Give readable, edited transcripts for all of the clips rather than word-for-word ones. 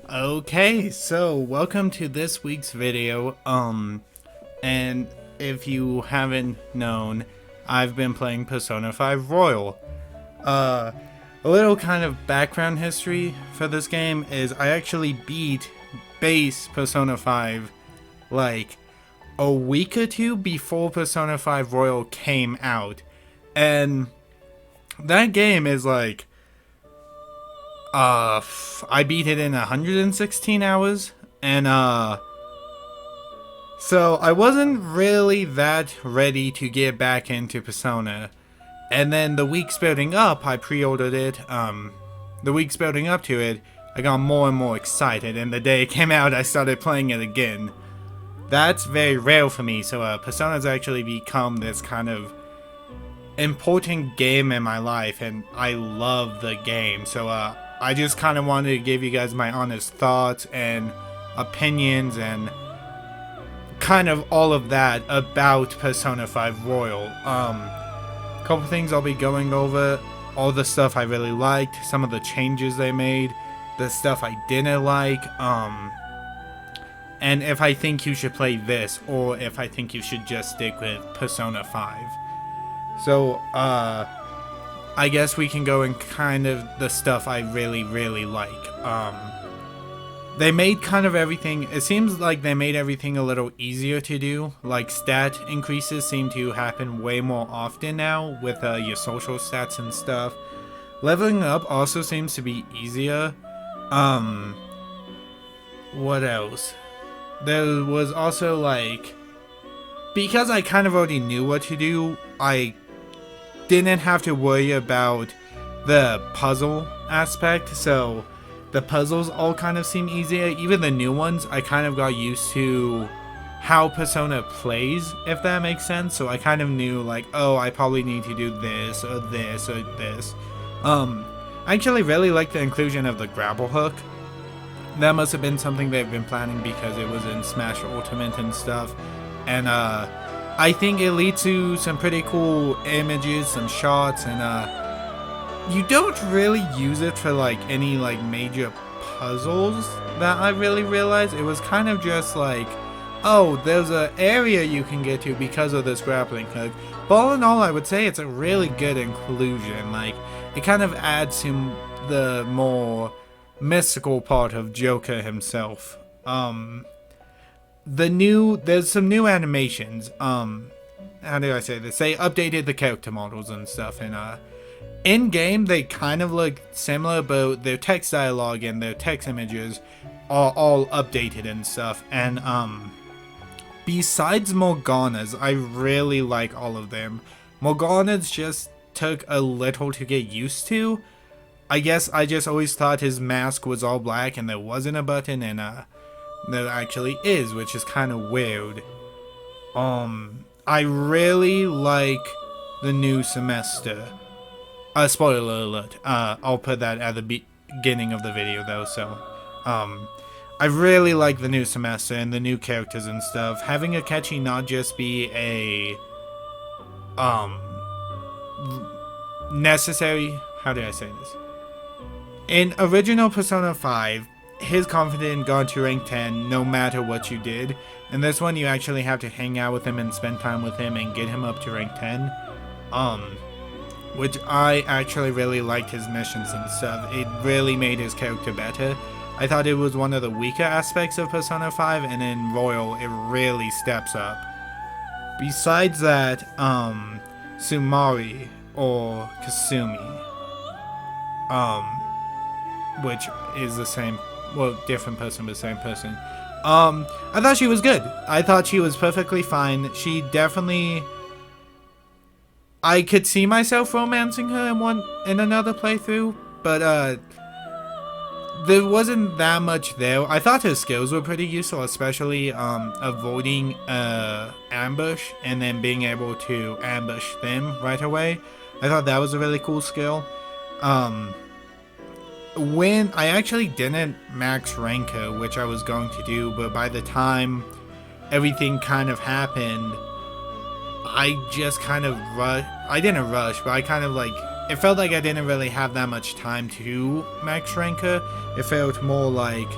Okay, so welcome to this week's video. And if you haven't known, I've been playing Persona 5 Royal. A little kind of background history for this game is I actually beat base Persona 5 like a week or two before Persona 5 Royal came out. And that game is like I beat it in 116 hours, and so I wasn't really that ready to get back into Persona. And then the weeks building up, I pre-ordered it. The weeks building up to it, I got more and more excited, and the day it came out, I started playing it again. That's very rare for me, so Persona's actually become this kind of important game in my life, and I love the game, so I just kind of wanted to give you guys my honest thoughts and opinions and kind of all of that about Persona 5 Royal. Couple things I'll be going over, all the stuff I really liked, some of the changes they made, the stuff I didn't like, and if I think you should play this or if I think you should just stick with Persona 5. So, I guess we can go in kind of the stuff I really like. They made kind of everything, it seems like they made everything a little easier to do. Like stat increases seem to happen way more often now with your social stats and stuff. Leveling up also seems to be easier. What else? There was also like, because I kind of already knew what to do, I didn't have to worry about the puzzle aspect, so the puzzles all kind of seem easier. Even the new ones, I kind of got used to how Persona plays, if that makes sense. So I kind of knew like, oh, I probably need to do this or this or this. I actually really like the inclusion of the grapple hook. That must have been something they've been planning because it was in Smash Ultimate and stuff. And I think it leads to some pretty cool images, some shots, and you don't really use it for like any like major puzzles that I really realized. It was kind of just like, oh, there's an area you can get to because of this grappling hook. But all in all, I would say it's a really good inclusion. Like, it kind of adds to the more mystical part of Joker himself. There's some new animations. How do I say this? They updated the character models and stuff, and in game they kind of look similar, but their text dialogue and their text images are all updated and stuff. And besides Morgana's, I really like all of them. Morgana's just took a little to get used to. I guess I just always thought his mask was all black and there wasn't a button, and there actually is, which is kind of weird. I really like the new semester. Spoiler alert. I'll put that at the beginning of the video though, so. I really like the new semester and the new characters and stuff. Having Akechi not just be a, necessary, how do I say this? In original Persona 5, his confidence got to rank 10 no matter what you did. And this one you actually have to hang out with him and spend time with him and get him up to rank 10. Which I actually really liked his missions and stuff. It really made his character better. I thought it was one of the weaker aspects of Persona 5, and in Royal it really steps up. Besides that, Sumari or Kasumi, which is the same, well, different person but same person. I thought she was good. I thought she was perfectly fine. She definitely, I could see myself romancing her in another playthrough, but there wasn't that much there. I thought her skills were pretty useful, especially avoiding ambush and then being able to ambush them right away. I thought that was a really cool skill. When I actually didn't max rank her, which I was going to do, but by the time everything kind of happened, I just kind of I didn't rush, but I kind of like, it felt like I didn't really have that much time to max rank her. It felt more like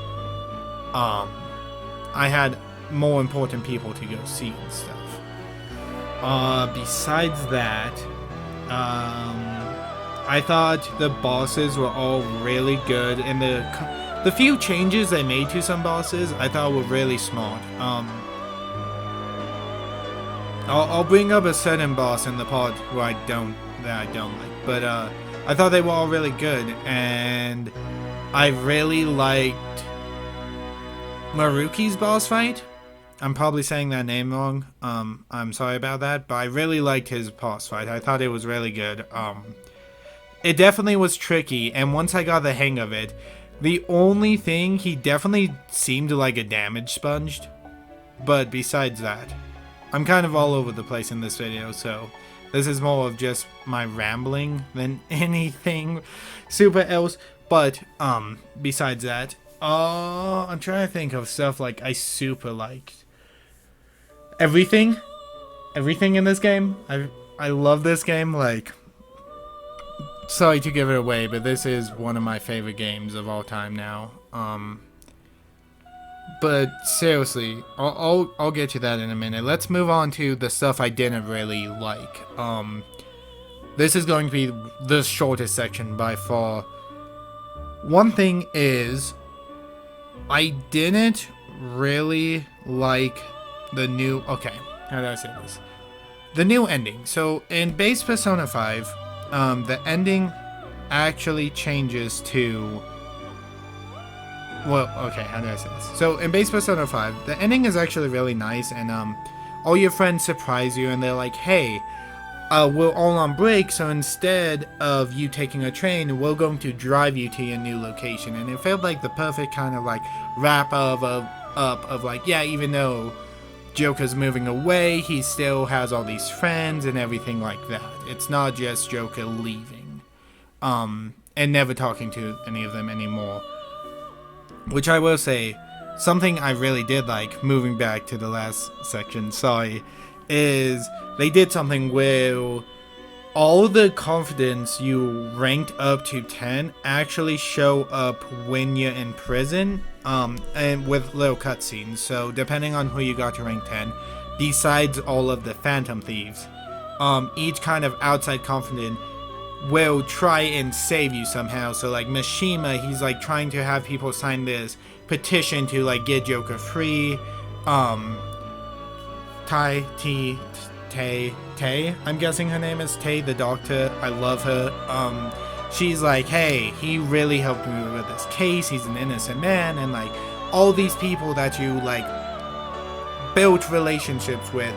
I had more important people to go see and stuff. Besides that, I thought the bosses were all really good, and the few changes they made to some bosses I thought were really smart. I'll bring up a certain boss in the pod where I don't like, but I thought they were all really good, and I really liked Maruki's boss fight. I'm probably saying that name wrong. I'm sorry about that, but I really liked his boss fight. I thought it was really good. It definitely was tricky, and once I got the hang of it, the only thing, he definitely seemed like a damage sponge. But besides that, I'm kind of all over the place in this video, so this is more of just my rambling than anything super else. But besides that, I'm trying to think of stuff like I super liked. Everything in this game. I love this game. Like, sorry to give it away, but this is one of my favorite games of all time now. But seriously, I'll get to that in a minute. Let's move on to the stuff I didn't really like. This is going to be the shortest section by far. One thing is, I didn't really like the new... Okay, how do I say this? The new ending. So, in base Persona 5, the ending actually changes to... Well, okay, how do I say this? So, in base Persona 5, the ending is actually really nice, and all your friends surprise you, and they're like, hey, we're all on break, so instead of you taking a train, we're going to drive you to your new location. And it felt like the perfect kind of like wrap up of like, yeah, even though Joker's moving away, he still has all these friends and everything like that. It's not just Joker leaving, and never talking to any of them anymore. Which I will say, something I really did like, moving back to the last section, sorry, is they did something where all the confidence you ranked up to 10 actually show up when you're in prison, and with little cutscenes. So depending on who you got to rank 10, besides all of the Phantom Thieves, each kind of outside confident will try and save you somehow. So like Mishima, he's like trying to have people sign this petition to like get Joker free. Tay, I'm guessing her name is Tay, the doctor. I love her. She's like, hey, he really helped me with this case. He's an innocent man, and like all these people that you like built relationships with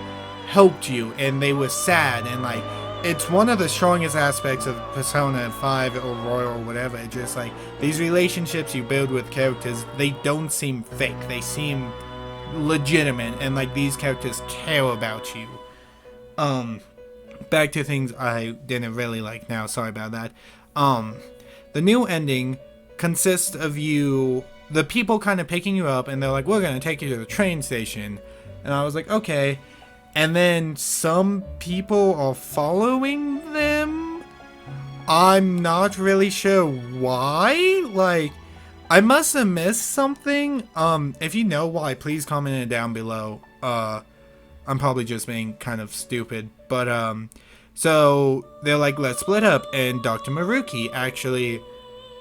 helped you, and they were sad, and like it's one of the strongest aspects of Persona 5 or Royal or whatever. It's just like these relationships you build with characters, they don't seem fake. They seem legitimate, and like these characters care about you. Back to things I didn't really like now. Sorry about that. The new ending consists of the people kind of picking you up, and they're like, we're gonna take you to the train station. And I was like, okay. And then some people are following them. I'm not really sure why. Like, I must have missed something. If you know why, please comment it down below. I'm probably just being kind of stupid. But, so they're like, let's split up. And Dr. Maruki actually...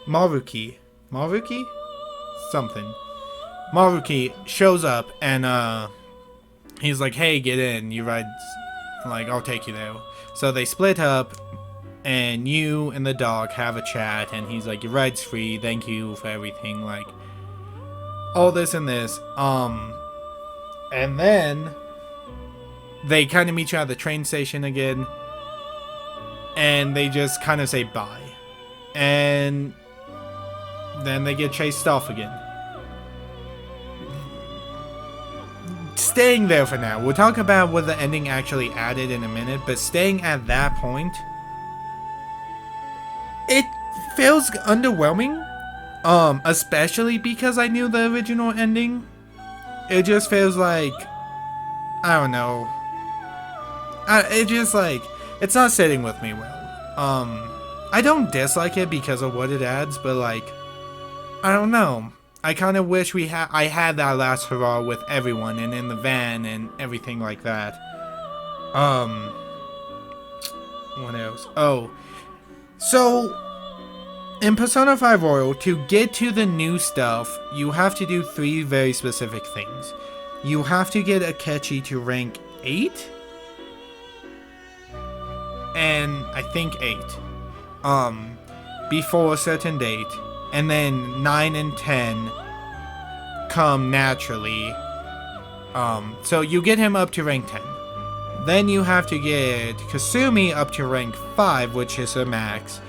Maruki? Something. Maruki shows up, and, he's like, hey, get in, you ride, like, I'll take you there. So they split up, and you and the dog have a chat, and he's like, your ride's free, thank you for everything, like, all this and this. And then they kind of meet you at the train station again, and they just kind of say bye. And then they get chased off again. Staying there for now. We'll talk about what the ending actually added in a minute, but staying at that point, it feels underwhelming, especially because I knew the original ending. It just feels like, I don't know, it just like, it's not sitting with me well. I don't dislike it because of what it adds, but like, I don't know. I kind of wish I had that last hurrah with everyone and in the van and everything like that. What else? Oh, so in Persona 5 Royal, to get to the new stuff, you have to do 3 very specific things. You have to get Akechi to rank 8, and I think 8, before a certain date, and then 9 and 10 come naturally. So you get him up to rank 10. Then you have to get Kasumi up to rank 5, which is a max,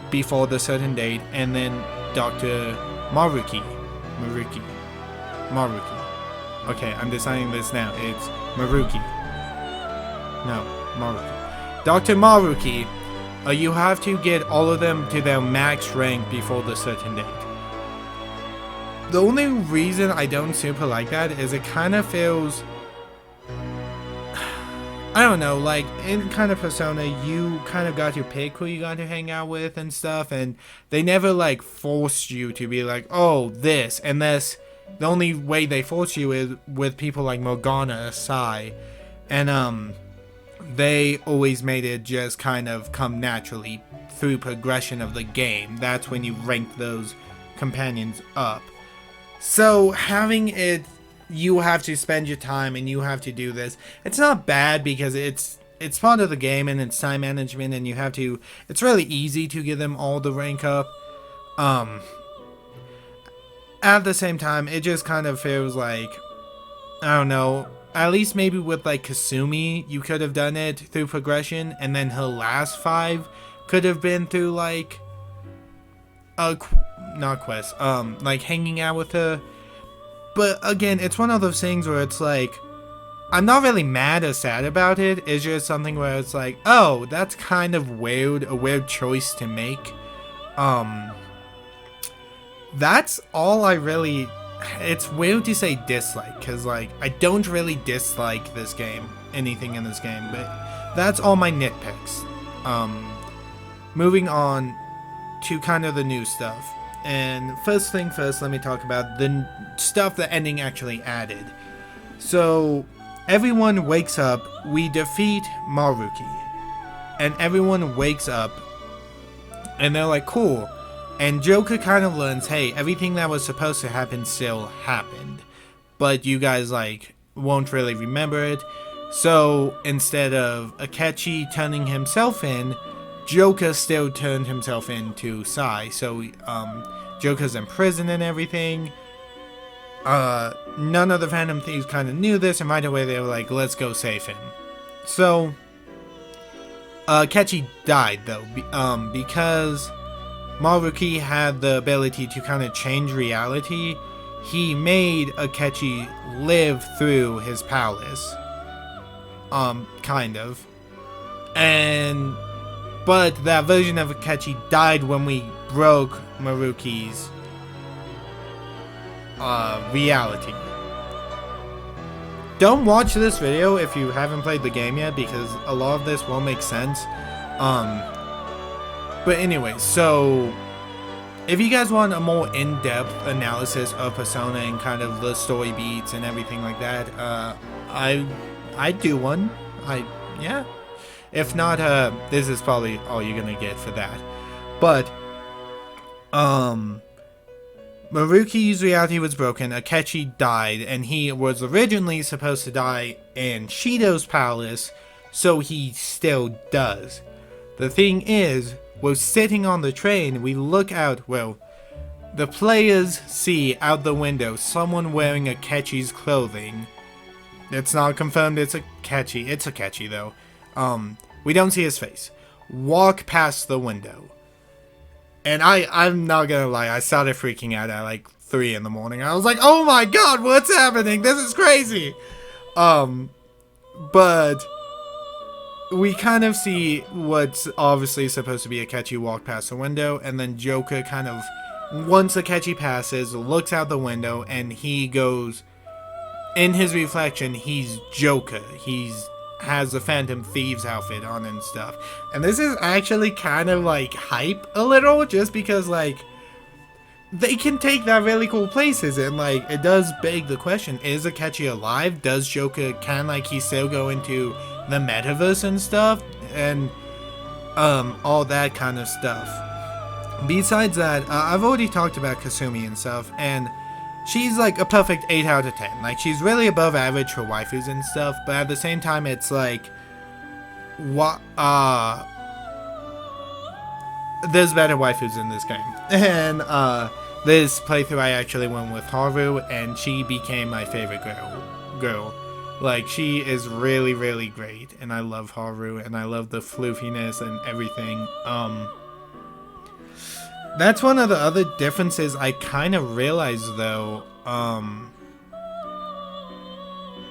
before the certain date, and then Dr. Maruki. Okay, I'm deciding this now. It's Maruki. No, Maruki. Dr. Maruki, you have to get all of them to their max rank before the certain date. The only reason I don't super like that is it kind of feels, I don't know, like in kind of Persona, you kind of got to pick who you got to hang out with and stuff, and they never like forced you to be like, oh, this, and this. The only way they force you is with people like Morgana, Sai, and they always made it just kind of come naturally through progression of the game. That's when you rank those companions up. So having it, you have to spend your time and you have to do this. It's not bad because it's part of the game and it's time management, and you have to. It's really easy to get them all to rank up. At the same time, it just kind of feels like, I don't know, at least maybe with like Kasumi, you could have done it through progression, and then her last 5 could have been through like not quest, like hanging out with her. But again, it's one of those things where it's like, I'm not really mad or sad about it. It's just something where it's like, oh, that's kind of weird, a weird choice to make. That's all I really, it's weird to say dislike, because like, I don't really dislike this game, anything in this game, but that's all my nitpicks. Moving on to kind of the new stuff. And first thing first, let me talk about the stuff the ending actually added. So, everyone wakes up, we defeat Maruki, and everyone wakes up, and they're like, cool. And Joker kind of learns, hey, everything that was supposed to happen still happened, but you guys, like, won't really remember it. So, instead of Akechi turning himself in, Joker still turned himself into Sai. So, Joker's in prison and everything. None of the Phantom Thieves kind of knew this, and right away they were like, let's go save him. So, Akechi died, though, because Maruki had the ability to kind of change reality. He made Akechi live through his palace. Kind of. But that version of Akechi died when we broke Maruki's reality. Don't watch this video if you haven't played the game yet, because a lot of this won't make sense. But anyway, so if you guys want a more in-depth analysis of Persona and kind of the story beats and everything like that, I'd do one. Yeah. If not, this is probably all you're gonna get for that. But, Maruki's reality was broken, Akechi died, and he was originally supposed to die in Shido's palace, so he still does. The thing is, we're sitting on the train, we look out, well, the players see out the window someone wearing Akechi's clothing. It's not confirmed it's Akechi. It's Akechi, though. We don't see his face. Walk past the window. And I'm not gonna lie, I started freaking out at like 3 in the morning. I was like, oh my god, what's happening? This is crazy! But we kind of see what's obviously supposed to be Akechi walk past the window, and then Joker kind of, once Akechi passes, looks out the window, and he goes, in his reflection, he's Joker. Has the Phantom Thieves outfit on and stuff. And this is actually kind of like hype a little, just because like they can take that really cool places, and like it does beg the question: is Akechi alive? Does Joker he still go into the metaverse and stuff, and all that kind of stuff. Besides that, I've already talked about Kasumi and stuff, and she's like a perfect 8 out of 10. Like, she's really above average for waifus and stuff, but at the same time, it's like, what? There's better waifus in this game. And this playthrough I actually went with Haru, and she became my favorite girl. Like, she is really, really great, and I love Haru, and I love the floofiness and everything. That's one of the other differences I kind of realized, though.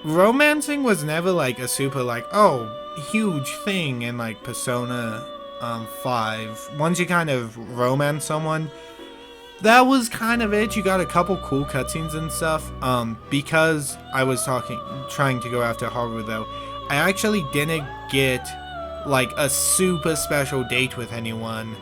Romancing was never like a super like, oh, huge thing in like Persona 5. Once you kind of romance someone, that was kind of it. You got a couple cool cutscenes and stuff. Because I was trying to go after Haru, though, I actually didn't get like a super special date with anyone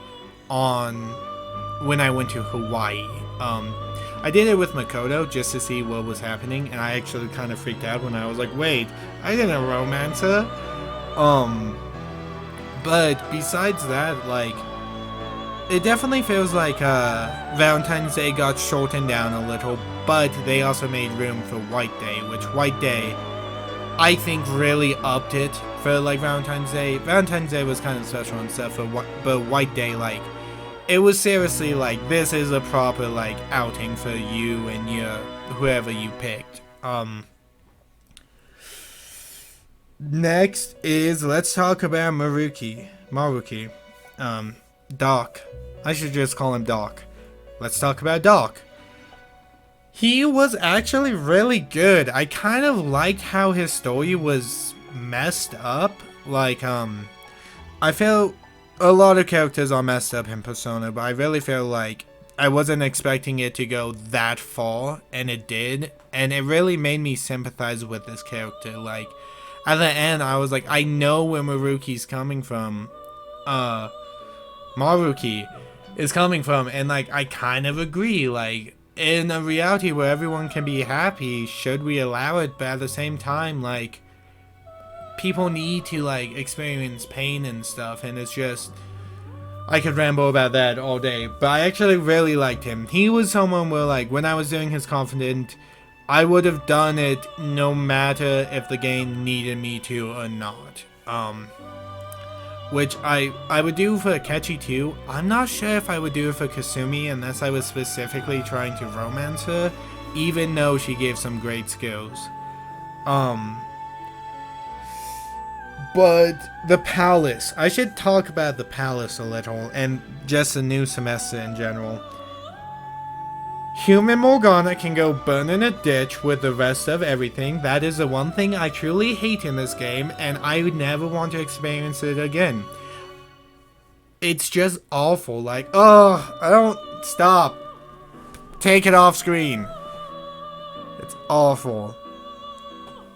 when I went to Hawaii. I did it with Makoto just to see what was happening, and I actually kind of freaked out when I was like, wait, I didn't romance her. But besides that, like, it definitely feels like Valentine's Day got shortened down a little, but they also made room for White Day, which White Day, I think, really upped it for like Valentine's Day. Valentine's Day was kind of special and stuff, but White Day, like, it was seriously like, this is a proper like outing for you and whoever you picked. Next is, let's talk about Maruki. Doc. I should just call him Doc. Let's talk about Doc. He was actually really good. I kind of liked how his story was messed up. Like, I feel a lot of characters are messed up in Persona, but I really feel like I wasn't expecting it to go that far, and it did. And it really made me sympathize with this character. Like, at the end, I was like, I know where Maruki is coming from, and like, I kind of agree. Like, in a reality where everyone can be happy, should we allow it? But at the same time, like, people need to like experience pain and stuff, and it's just, I could ramble about that all day, but I actually really liked him. He was someone where, like, when I was doing his Confidant, I would have done it no matter if the game needed me to or not. Which I would do for Akechi too. I'm not sure if I would do it for Kasumi unless I was specifically trying to romance her, even though she gave some great skills. But the palace. I should talk about the palace a little, and just the new semester in general. Human Morgana can go burn in a ditch with the rest of everything. That is the one thing I truly hate in this game, and I would never want to experience it again. It's just awful. Like, oh, I don't... Stop. Take it off screen. It's awful.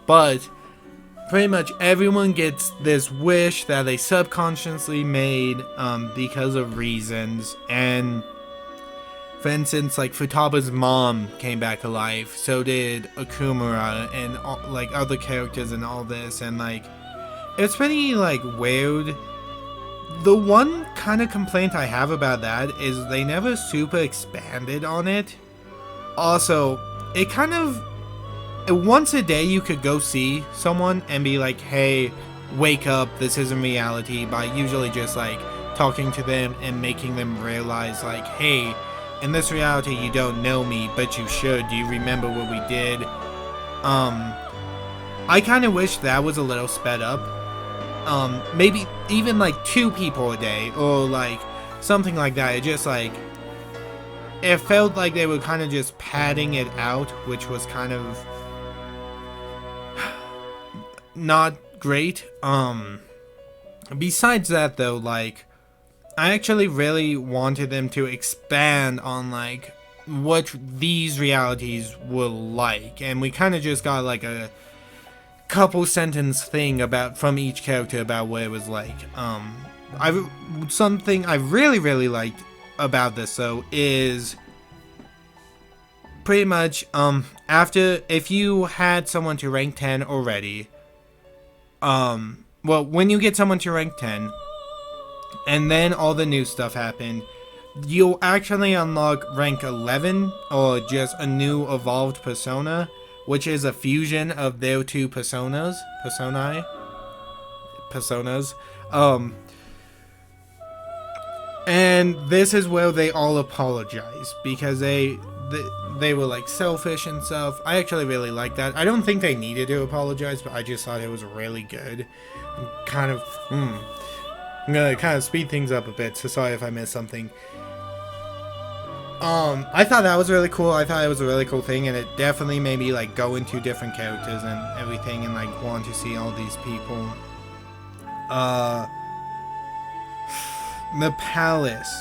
But pretty much everyone gets this wish that they subconsciously made because of reasons. And for instance, like, Futaba's mom came back alive, so did Okumura and like other characters and all this, and like, it's pretty like weird. The one kind of complaint I have about that is they never super expanded on it. Also, it kind of, once a day you could go see someone and be like, hey, wake up, this isn't reality, by usually just like talking to them and making them realize like, hey, in this reality you don't know me, but you should. Do you remember what we did? I kind of wish that was a little sped up. Maybe even like 2 people a day, or like something like that. It just like, it felt like they were kind of just padding it out, which was kind of not great. Besides that though, like, I actually really wanted them to expand on like what these realities were like, and we kind of just got like a couple sentence thing about from each character about what it was like. Something I really liked about this though is pretty much, after, if you had someone to rank 10 already, well, when you get someone to rank 10, and then all the new stuff happened, you'll actually unlock rank 11, or just a new evolved persona, which is a fusion of their two personas, and this is where they all apologize, because they were like selfish and stuff. I actually really like that. I don't think they needed to apologize, but I just thought it was really good. I'm gonna kind of speed things up a bit, so sorry if I missed something. I thought that was really cool. I thought it was a really cool thing, and it definitely made me like go into different characters and everything, and like want to see all these people. The palace.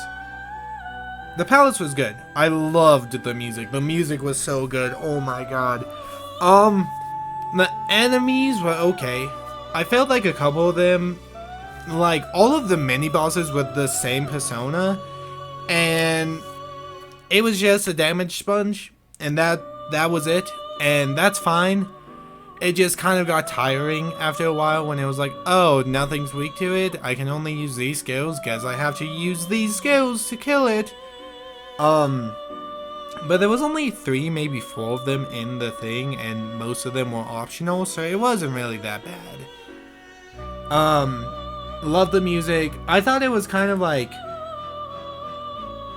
The palace was good. I loved the music. The music was so good. Oh my god. The enemies were okay. I felt like a couple of them, like all of the mini bosses were the same persona, and it was just a damage sponge, and that was it, and that's fine. It just kind of got tiring after a while when it was like, oh, nothing's weak to it. I can only use these skills because I have to use these skills to kill it. But there was only 3, maybe 4 of them in the thing, and most of them were optional, so it wasn't really that bad. Love the music. I thought it was kind of like,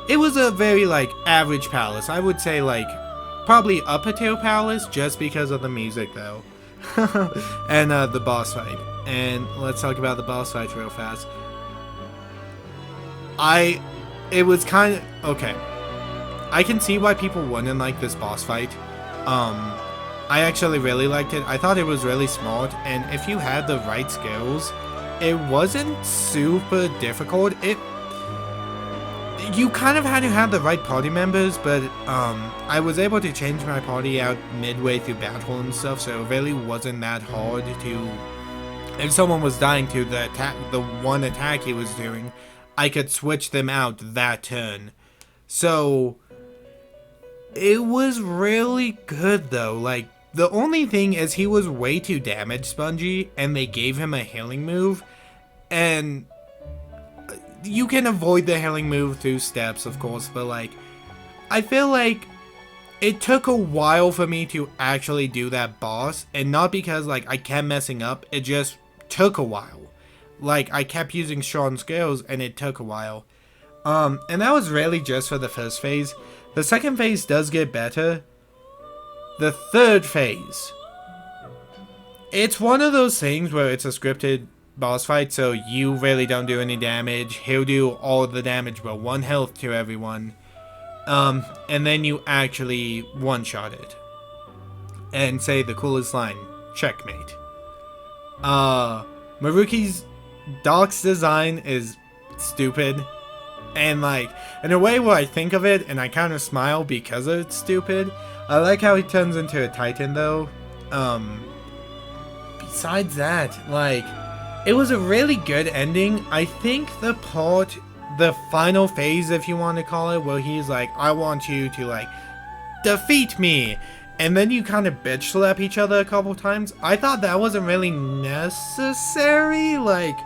it was a very like average palace. I would say like probably upper tier palace, just because of the music though. And the boss fight. And let's talk about the boss fight real fast. It was kind of okay. I can see why people wouldn't like this boss fight. I actually really liked it. I thought it was really smart, and if you had the right skills, it wasn't super difficult. You kind of had to have the right party members, but I was able to change my party out midway through battle and stuff, so it really wasn't that hard to. If someone was dying to the one attack he was doing, I could switch them out that turn. So it was really good though. Like, the only thing is he was way too damage spongy, and they gave him a healing move, and you can avoid the healing move through steps, of course, but like, I feel like it took a while for me to actually do that boss, and not because like I kept messing up, it just took a while. Like, I kept using strong skills, and it took a while. And that was really just for the first phase. The second phase does get better. The third phase, it's one of those things where it's a scripted boss fight, so you really don't do any damage. He'll do all the damage but 1 health to everyone. And then you actually one-shot it. And say the coolest line, checkmate. Maruki's Doc's design is stupid. And like, in a way where I think of it and I kind of smile because it's stupid. I like how he turns into a Titan though. Besides that, like, it was a really good ending. I think the final phase, if you want to call it, where he's like, I want you to like defeat me, and then you kind of bitch slap each other a couple times. I thought that wasn't really necessary. Like,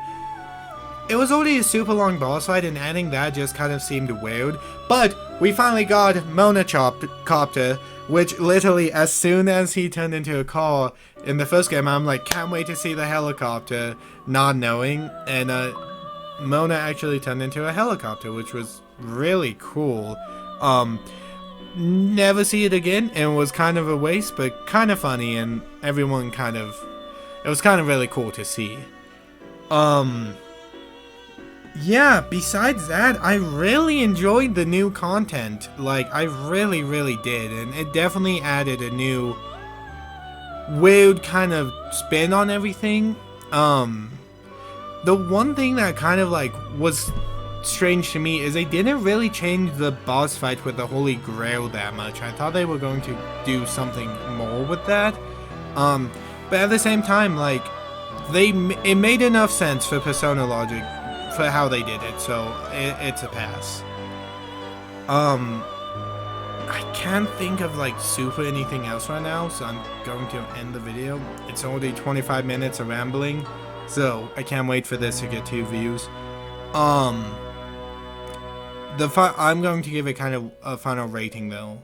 it was already a super long boss fight, and adding that just kind of seemed weird. But we finally got Monocopter, which literally, as soon as he turned into a car in the first game, I'm like, can't wait to see the helicopter, not knowing. And Mona actually turned into a helicopter, which was really cool. Never see it again, and it was kind of a waste, but kind of funny, and everyone kind of, it was kind of really cool to see. Yeah, besides that, I really enjoyed the new content. Like, I really, really did. And it definitely added a new weird kind of spin on everything. The one thing that kind of like was strange to me is they didn't really change the boss fight with the Holy Grail that much. I thought they were going to do something more with that. But at the same time, like, it made enough sense for Persona logic for how they did it, so it's a pass. I can't think of like super anything else right now, so I'm going to end the video. It's already 25 minutes of rambling, so I can't wait for this to get 2 views. I'm going to give it kind of a final rating though.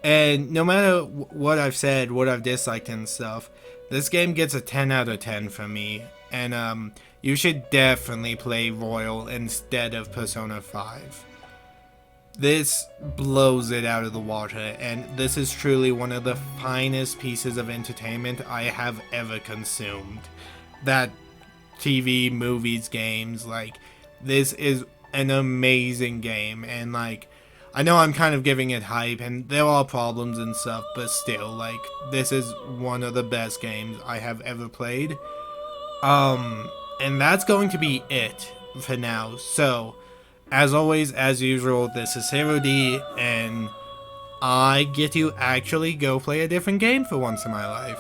And no matter what I've said, what I've disliked and stuff, this game gets a 10 out of 10 from me. And you should definitely play Royal instead of Persona 5. This blows it out of the water, and this is truly one of the finest pieces of entertainment I have ever consumed. That TV, movies, games, like, this is an amazing game, and like, I know I'm kind of giving it hype, and there are problems and stuff, but still, like, this is one of the best games I have ever played. And that's going to be it for now. So, as always, as usual, this is Zero D, and I get to actually go play a different game for once in my life,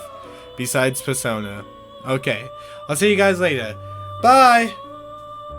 besides Persona. Okay, I'll see you guys later. Bye!